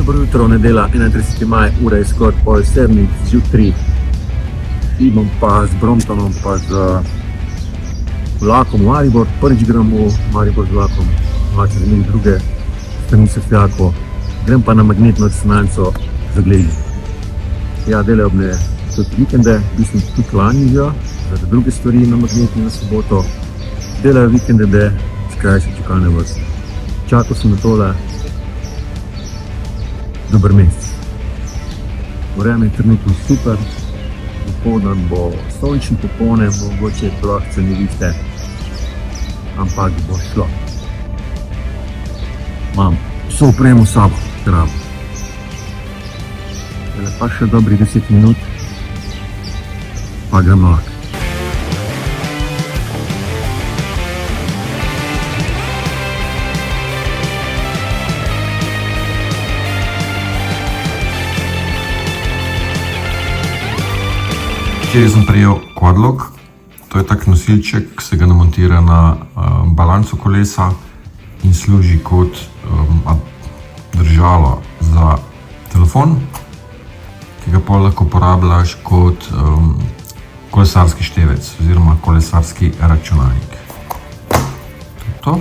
Dobro jutro, nedela 31. maj, ura je skoraj pol 7 zjutraj. Idem pa z Bromptonom pa z vlakom v Maribor. Prvič grem v Maribor z vlakom, malce z druge strani Sofijako. Grem pa na magnetno resonanco za Glejzi. Ja, delajo me tudi vikende, mislim tudi lani že, za druge stvari na magnetni na soboto. Delajo vikende, da skrajša čakalne vrste. Čakal sem na tole dober mesec. Vreme je trenutno super, popoldan bo sončni popolne, mogoče trohice nevihte, ampak bo šlo. Imam vso opremo s sabo, travo. Pa še dobrih 10 minut, pa grem na vlak. Včeraj sem prejel Quadlock, to je tak nosilček, ki se ga namontira na balanco kolesa in služi kot držalo za telefon, ki ga pol lahko uporabljaš kot kolesarski števec oziroma kolesarski računalnik. To je to.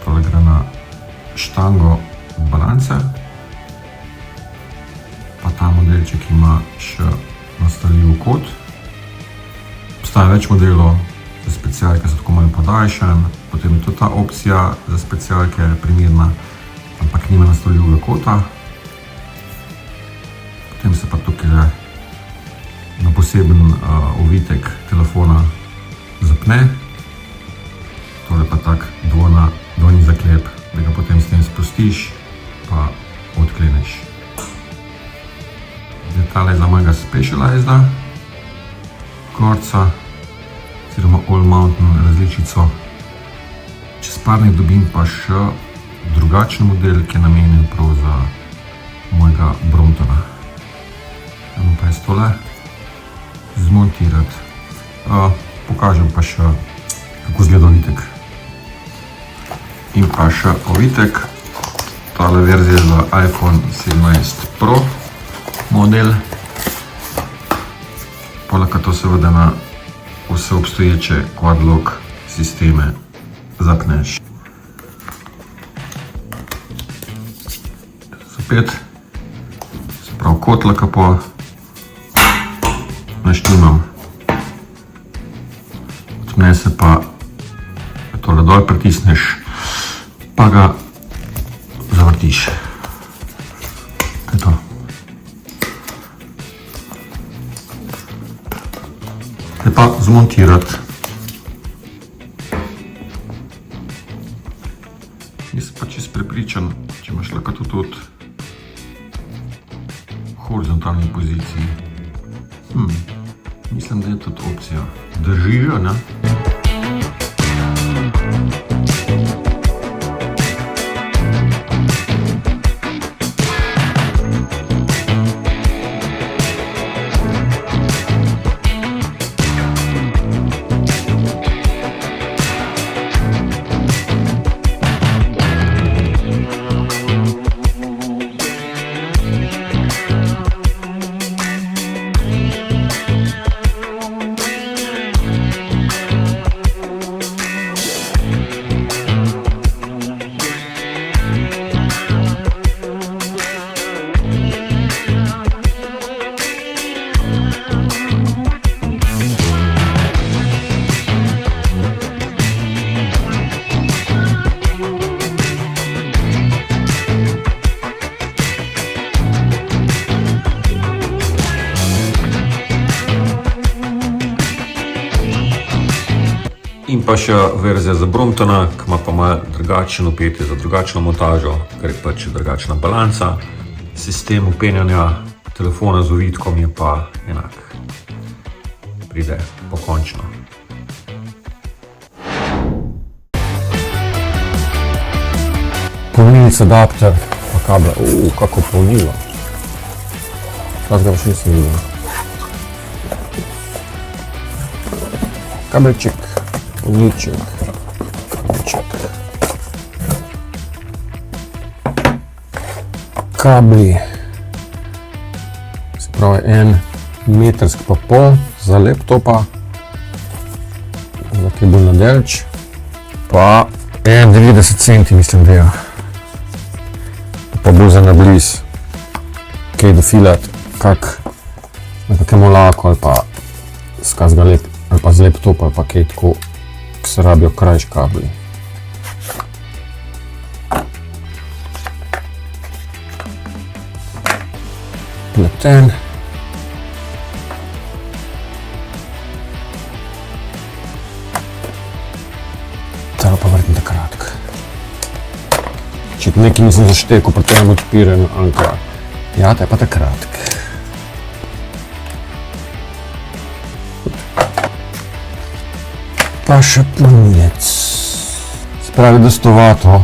Tole gre na štango balance. Pa ta modelček ima še nastavljiv kot. Obstaja več modelov, za specialke so tako malo podaljšan, potem je tudi ta opcija za specialke primerna, ampak nima nastavljivega kota. Potem se pa tukaj na poseben ovitek telefona zapne. Tole pa tak dvojni zaklep, da ga potem s tem spustiš pa odkleneš. Tale je za mojega Specializeda, gorca, oziroma All Mountain različico. Čez par dni dobim pa še drugačen model, ki je namenjen prav za mojega Bromptona. Ajmo pa jaz tole zmontirati. Pokažem pa še, kako izgleda ovitek. In pa še ovitek, tale verzija za iPhone 17 Pro model. Polaka to seveda na vse obstoječe Quadlock sisteme zapneš. Zapet, se pravi kotlaka po naštimam. Odpne se pa tole dol pritisneš, pa ga zavrtiš. To je to. Zdaj pa zmontirati. Jaz pa čisto prepričan, če imaš lahko tudi horizontalni poziciji. Mislim, da je tudi opcija. Drži že, ne? In pa še verzija za Bromptona, ki ima pa malo drugačen upetje za drugačno montažo, ker je pač drugačna balanca. Sistem upenjanja telefona z ovitkom je pa enak. Pride pokončno. Polnilnic, adapter, pa kable. Kako polnilo. Takega še nisem videl. Kabelček. Polniček. kabli, se pravi 1,5 metra za laptopa, za ki bo nadalč, pa 91 centi, mislim, da je. Pa bo za nabliz, kaj dofilati, na kakem olaku ali pa ali pa z laptopa ali pa kaj tako, ki se rabijo krajši kabli. Pleten. Telo pa verjetno kratek. Če nekaj nisem zaštekel pri tem odpiranju, Anka, ja, te pa kratek. Pa še punjec. Spravi, da 100 W,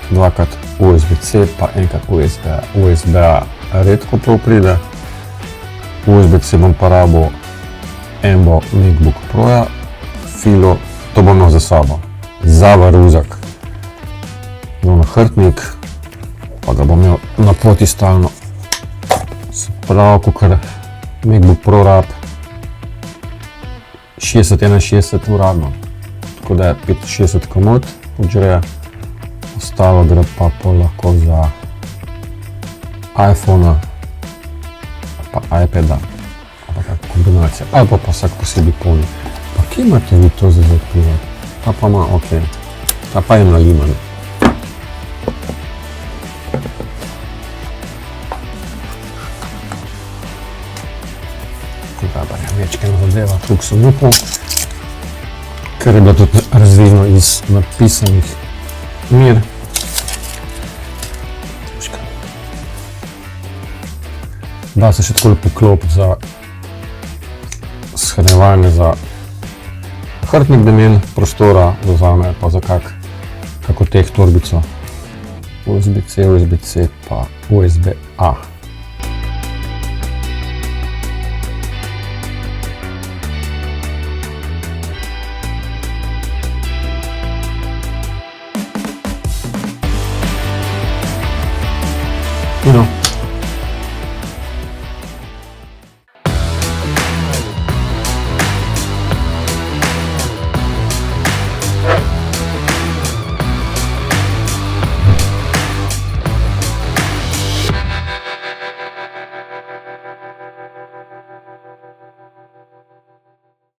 dvakrat USB-C pa enkrat USB-A redko prav pride. USB-C bom pa rabil enbo MacBook Proja, filo, to bom imel za sabo, za varuzak. Na hrbtnik, pa ga bom imel na poti stalno. Se pravi, kakor MacBook Pro rab 60-61 uradno, tako da je 65 komod odžreje, ostalo gre pa lahko za iPhone-a pa iPad-a, ali pa kakšna kombinacija, ali pa vsak posebej polni. Pa kje imate vi to za odpirati? Ta pa ima, ok, ta pa je naliman. Večkrat zadeva, tukaj sem upal, ker je bilo tudi razvidno iz napisanih mer. Da se še takole poklopiti za shranjevanje za hrbtnik, da imel prostora da vzame, pa za kako teh torbico. USB-C, USB-C pa USB-A. You know.